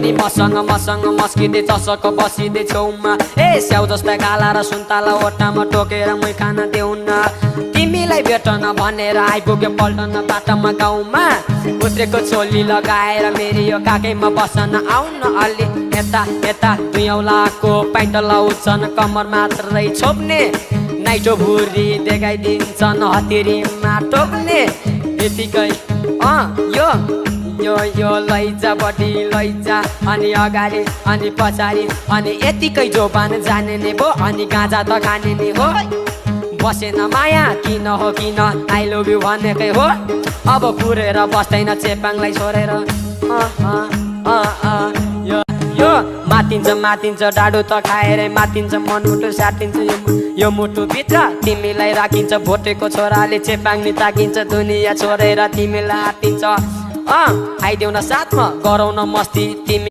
अनि मसँग मस्किँदै चसक बसिँदै छेउमा ए स्याउ जस्ता गाला र सुन्तला ओटामा टोकेर मै खान देउन तिमीलाई भेटन भनेर आइपुग्यो पल्टन बाटोमा गाउँमा उत्रेको चोली लगाएर मेरी यो काखैमा बसन आउन अलि यता यता दुईौलाको पाइन्ट लाउँछन् कम्मर मात्रै छोप्ने नाइटो भुरी देखाइदिन्छन् हतिरीमा टोक्ने यतिकै यो यो यो लैजा बडी लैजा अनि अगाडि अनि पछाडि अनि यतिकै जोबान जाने नै भो अनि गाँजा त खाने नै हो बसेन माया किन हो किन आई लभ यु भनेकै हो अब पुरेर बस्दैन चेपाङलाई छोडेर यो मातिन्छ डाडु त खाएर मातिन्छ मनमुटु साटिन्छ यो मुटुभित्र तिमीलाई राखिन्छ भोटेको छोराले चेपाङ्नी ताकिन्छ दुनियाँ छोडेर तिमीलाई आतिन्छ आइदेऊ न साथमा गरौ न मस्ती तिमी